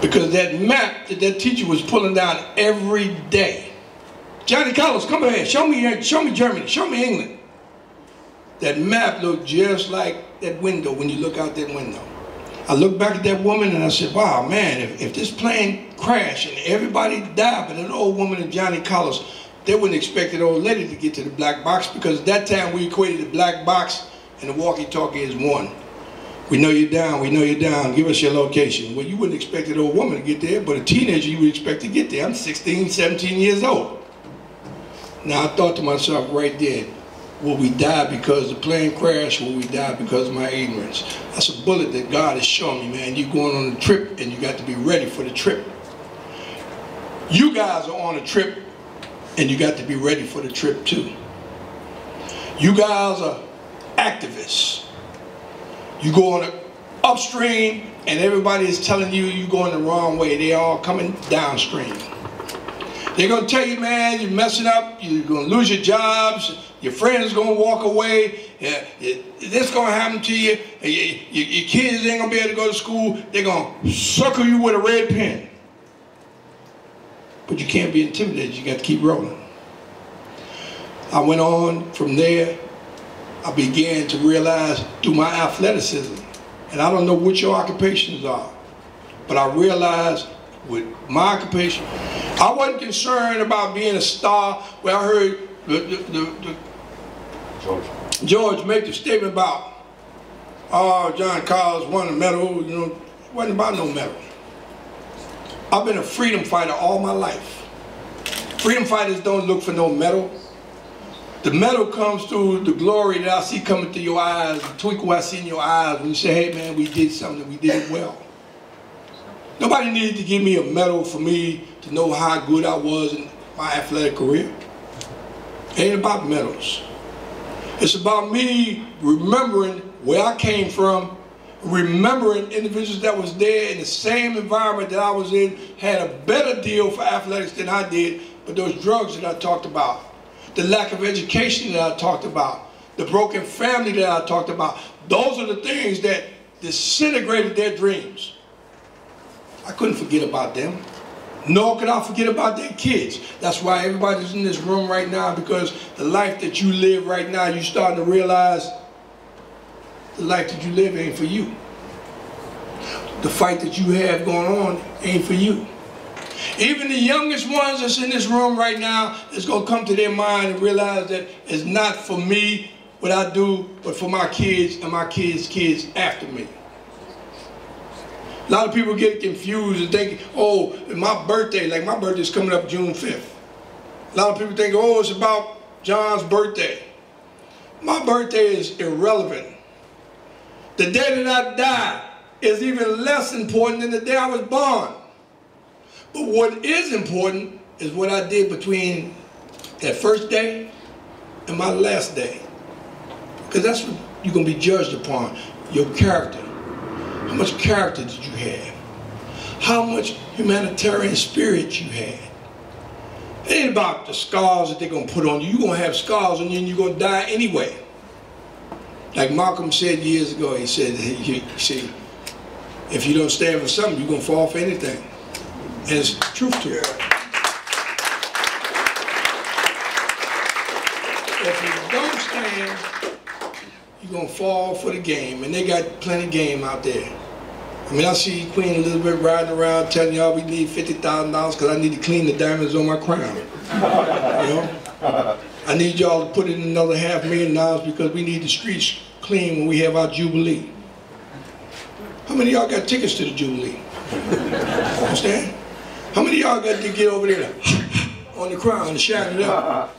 Because that map that that teacher was pulling down every day. Johnny Carlos, come ahead, show me Germany, show me England. That map looked just like that window when you look out that window. I looked back at that woman and I said, wow, man, if this plane crashed and everybody died but an old woman and Johnny Carlos, they wouldn't expect that old lady to get to the black box, because at that time we equated the black box and the walkie-talkie as one. We know you're down, we know you're down, give us your location. Well, you wouldn't expect that old woman to get there, but a teenager you would expect to get there. I'm 16, 17 years old. Now I thought to myself right there, will we die because the plane crashed, or will we die because of my ignorance? That's a bullet that God is showing me, man. You're going on a trip and you got to be ready for the trip. You guys are on a trip and you got to be ready for the trip too. You guys are activists. You go on the upstream and everybody is telling you you're going the wrong way. They're all coming downstream. They're going to tell you, man, you're messing up, you're going to lose your jobs, your friends are going to walk away, this is going to happen to you, your kids ain't going to be able to go to school, they're going to circle you with a red pen. But you can't be intimidated, you got to keep rolling. I went on from there. I began to realize through my athleticism, and I don't know what your occupations are, but I realized with my occupation, I wasn't concerned about being a star. Where I heard George make the statement about, oh, John Carlos won a medal, you know, it wasn't about no medal. I've been a freedom fighter all my life. Freedom fighters don't look for no medal. The medal comes through the glory that I see coming through your eyes, the twinkle I see in your eyes when you say, hey man, we did something, we did it well. Nobody needed to give me a medal for me to know how good I was in my athletic career. It ain't about medals. It's about me remembering where I came from, remembering individuals that was there in the same environment that I was in, had a better deal for athletics than I did, but those drugs that I talked about, the lack of education that I talked about, the broken family that I talked about, those are the things that disintegrated their dreams. I couldn't forget about them, nor could I forget about their kids. That's why everybody's in this room right now, because the life that you live right now, you're starting to realize the life that you live ain't for you. The fight that you have going on ain't for you. Even the youngest ones that's in this room right now, it's going to come to their mind and realize that it's not for me what I do, but for my kids and my kids' kids after me. A lot of people get confused and think, oh, my birthday, like my birthday's coming up June 5th. A lot of people think, oh, it's about John's birthday. My birthday is irrelevant. The day that I die is even less important than the day I was born. But what is important is what I did between that first day and my last day. Because that's what you're going to be judged upon, your character. How much character did you have? How much humanitarian spirit you had? It ain't about the scars that they're going to put on you. You're going to have scars on you and you're going to die anyway. Like Malcolm said years ago, he said, see, if you don't stand for something, you're going to fall for anything. And it's the truth to it. If you don't stand, you're going to fall for the game. And they got plenty of game out there. I mean, I see Queen Elizabeth riding around telling y'all we need $50,000 because I need to clean the diamonds on my crown. You know? I need y'all to put in another $500,000 because we need the streets clean when we have our Jubilee. How many of y'all got tickets to the Jubilee? Understand? How many of y'all got to get over there on the crown and shine it up?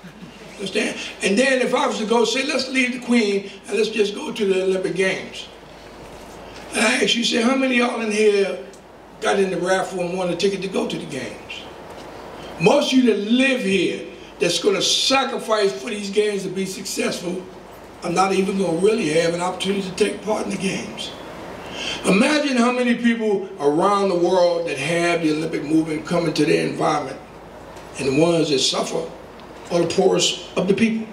Understand? And then if I was to go say, let's leave the Queen and let's just go to the Olympic Games. And I ask you, say, how many of y'all in here got in the raffle and won a ticket to go to the games? Most of you that live here, that's going to sacrifice for these games to be successful, are not even going to really have an opportunity to take part in the games. Imagine how many people around the world that have the Olympic movement come into their environment, and the ones that suffer are the poorest of the people.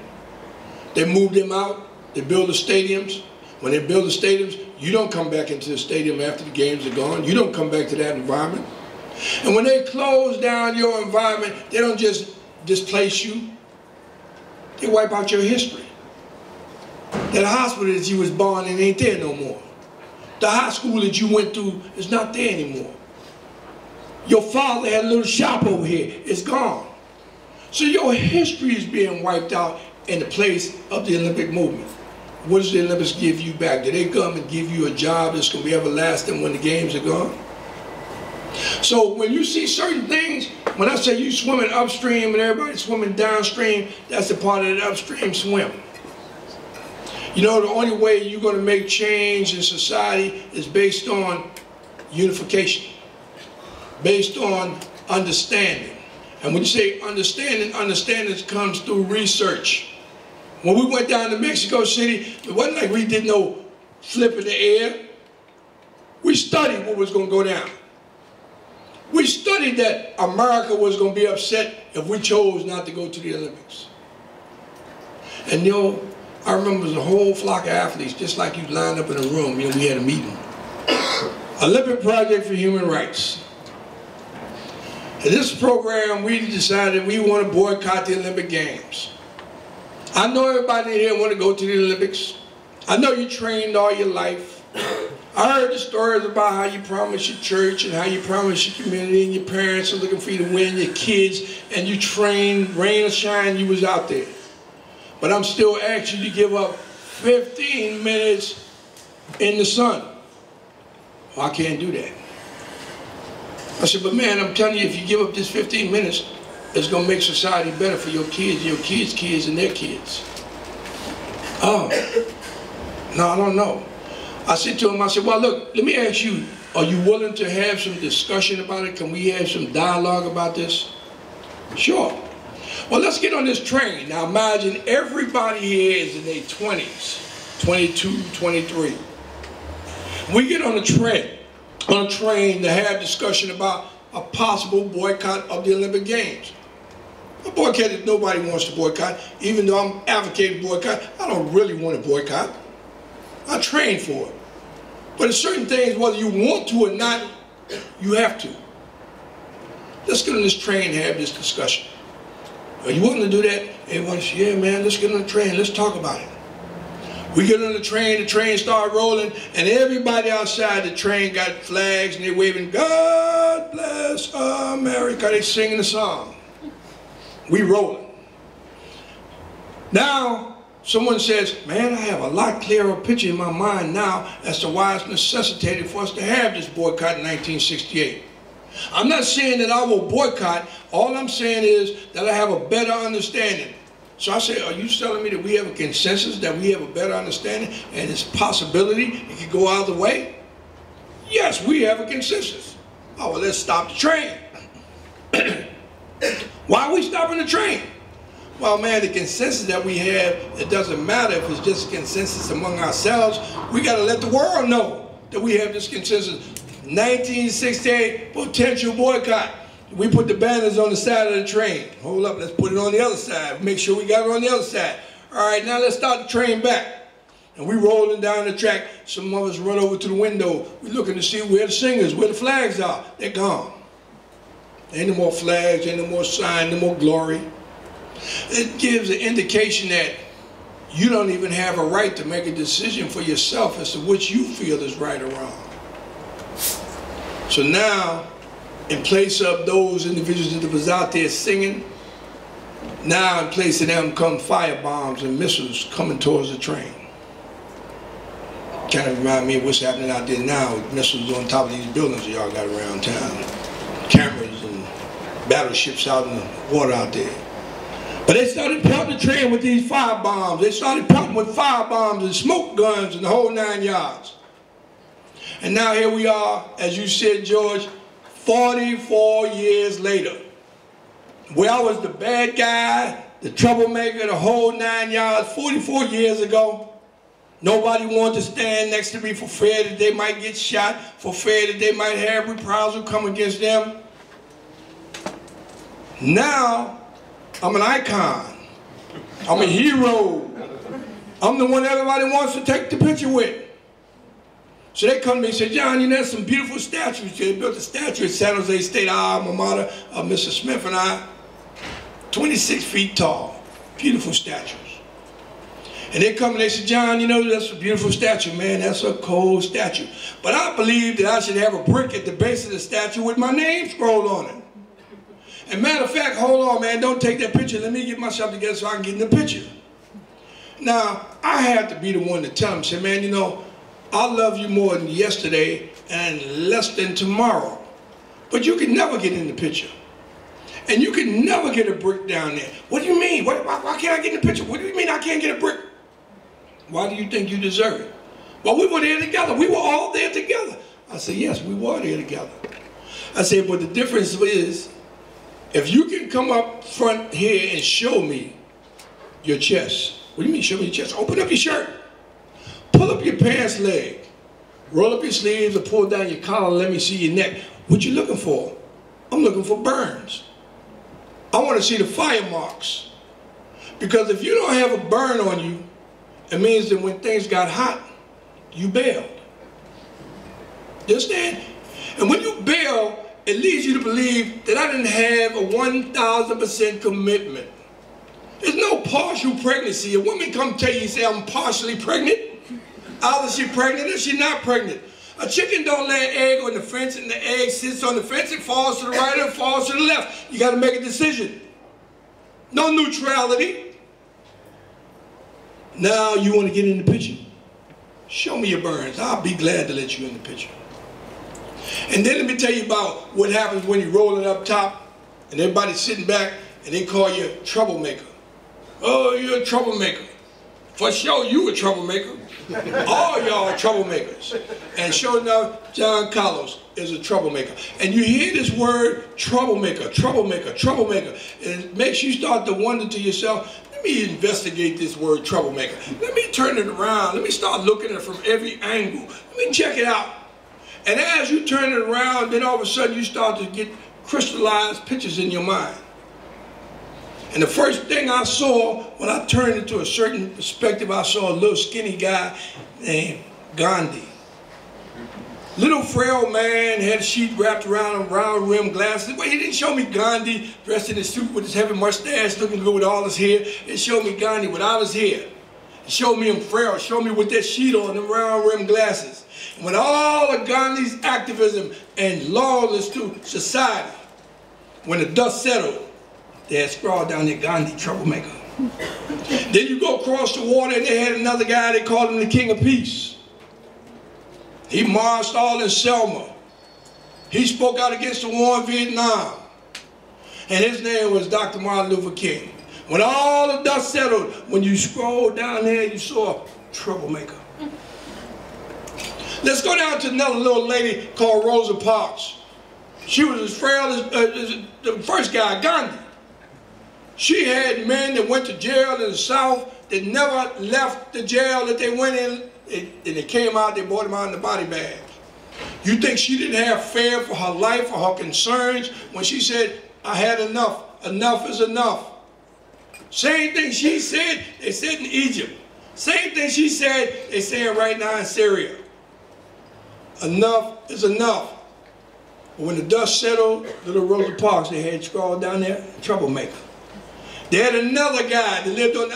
They move them out, they build the stadiums. When they build the stadiums, you don't come back into the stadium after the games are gone. You don't come back to that environment. And when they close down your environment, they don't just displace you. They wipe out your history. That hospital that you was born in ain't there no more. The high school that you went through is not there anymore. Your father had a little shop over here. It's gone. So your history is being wiped out in the place of the Olympic movement. What does the Olympics give you back? Do they come and give you a job that's going to be everlasting when the games are gone? So when you see certain things, when I say you swimming upstream and everybody's swimming downstream, that's a part of the upstream swim. You know, the only way you're going to make change in society is based on unification, based on understanding. And when you say understanding, understanding comes through research. When we went down to Mexico City, it wasn't like we did no flip in the air. We studied what was going to go down. We studied that America was going to be upset if we chose not to go to the Olympics. And you know, I remember there was a whole flock of athletes, just like you lined up in a room, you know, we had a meeting. Olympic Project for Human Rights. In this program, we decided we want to boycott the Olympic Games. I know everybody here want to go to the Olympics. I know you trained all your life. I heard the stories about how you promised your church and how you promised your community and your parents are looking for you to win, your kids, and you trained, rain or shine, you was out there. But I'm still asking you to give up 15 minutes in the sun. Well, I can't do that. I said, but man, I'm telling you, if you give up this 15 minutes, it's going to make society better for your kids, kids, and their kids. Oh, no, I don't know. I said to him, I said, well, look, let me ask you, are you willing to have some discussion about it? Can we have some dialogue about this? Sure. Well, let's get on this train. Now imagine everybody here is in their 20s, 22, 23. We get on a train to have discussion about a possible boycott of the Olympic Games. A boycott that nobody wants to boycott. Even though I'm advocating boycott, I don't really want to boycott. I train for it. But there's certain things, whether you want to or not, you have to. Let's get on this train and have this discussion. Are you willing to do that? Everyone says, yeah, man, let's get on the train. Let's talk about it. We get on the train started rolling, and everybody outside the train got flags, and they're waving, God bless America. They're singing the song. We rolling. Now, someone says, man, I have a lot clearer picture in my mind now as to why it's necessitated for us to have this boycott in 1968. I'm not saying that I will boycott. All I'm saying is that I have a better understanding. So I say, are you telling me that we have a consensus, that we have a better understanding, and it's possibility it could go either way? Yes, we have a consensus. Oh, well, let's stop the train. Why are we stopping the train? Well, man, the consensus that we have, it doesn't matter if it's just a consensus among ourselves. We got to let the world know that we have this consensus. 1968 potential boycott. We put the banners on the side of the train. Hold up, let's put it on the other side. Make sure we got it on the other side. All right, now let's start the train back. And we rolling down the track. Some of us run over to the window. We looking to see where the singers, where the flags are. They're gone. Ain't no more flags, ain't no more sign, no more glory. It gives an indication that you don't even have a right to make a decision for yourself as to which you feel is right or wrong. So now, in place of those individuals that was out there singing, now in place of them come fire bombs and missiles coming towards the train. Kind of remind me of what's happening out there now with missiles on top of these buildings that y'all got around town. Cameras and battleships out in the water out there. But they started pelting the train with these fire bombs. They started pelting with fire bombs and smoke guns and the whole 9 yards. And now here we are, as you said, George, 44 years later. Where I was the bad guy, the troublemaker, the whole 9 yards, 44 years ago. Nobody wanted to stand next to me for fear that they might get shot, for fear that they might have reprisal come against them. Now, I'm an icon. I'm a hero. I'm the one everybody wants to take the picture with. So they come to me and say, John, you know, there's some beautiful statues. They built a statue at San Jose State, our alma mater, of Mr. Smith and I, 26 feet tall, beautiful statues. And they come and they say, John, you know, that's a beautiful statue, man. That's a cold statue. But I believe that I should have a brick at the base of the statue with my name scrolled on it. And matter of fact, hold on, man, don't take that picture. Let me get myself together so I can get in the picture. Now, I have to be the one to tell him, say, man, you know, I love you more than yesterday and less than tomorrow. But you can never get in the picture. And you can never get a brick down there. What do you mean? Why can't I get in the picture? What do you mean I can't get a brick? Why do you think you deserve it? Well, we were there together. We were all there together. I said, yes, we were there together. I said, but the difference is, if you can come up front here and show me your chest. What do you mean show me your chest? Open up your shirt. Pull up your pants leg. Roll up your sleeves or pull down your collar and let me see your neck. What you looking for? I'm looking for burns. I want to see the fire marks. Because if you don't have a burn on you, it means that when things got hot, you bailed. You understand? And when you bail, it leads you to believe that I didn't have a 1,000% commitment. There's no partial pregnancy. A woman come tell you, say, I'm partially pregnant. Either she's pregnant or she's not pregnant. A chicken don't lay an egg on the fence and the egg sits on the fence. It falls to the right or it falls to the left. You got to make a decision. No neutrality. Now you want to get in the picture. Show me your burns. I'll be glad to let you in the picture. And then let me tell you about what happens when you roll it up top and everybody's sitting back and they call you a troublemaker. Oh, you're a troublemaker. For sure, you a troublemaker. All y'all are troublemakers. And sure enough, John Carlos is a troublemaker. And you hear this word, troublemaker, troublemaker, troublemaker. And it makes you start to wonder to yourself, let me investigate this word troublemaker. Let me turn it around. Let me start looking at it from every angle. Let me check it out. And as you turn it around, then all of a sudden you start to get crystallized pictures in your mind. And the first thing I saw when I turned into a certain perspective, I saw a little skinny guy named Gandhi. Little frail man, had a sheet wrapped around him, round rim glasses. Well, he didn't show me Gandhi dressed in his suit with his heavy mustache, looking good with all his hair. It showed me Gandhi without his hair. It showed me him frail. It showed me with that sheet on, them round rim glasses. And when all of Gandhi's activism and loyalness to society, when the dust settled, they had scrawled down there, Gandhi, troublemaker. Then you go across the water and they had another guy, they called him the King of Peace. He marched all in Selma. He spoke out against the war in Vietnam. And his name was Dr. Martin Luther King. When all the dust settled, when you scrolled down there, you saw troublemaker. Let's go down to another little lady called Rosa Parks. She was as frail as the first guy, Gandhi. She had men that went to jail in the South that never left the jail that they went in, and they came out, they brought them out in the body bag. You think she didn't have fear for her life or her concerns when she said, I had enough, enough is enough. Same thing she said, they said in Egypt. Same thing she said, they saying right now in Syria. Enough is enough. But when the dust settled, little Rosa Parks, they had scrawled down there, troublemaker. They had another guy that lived on the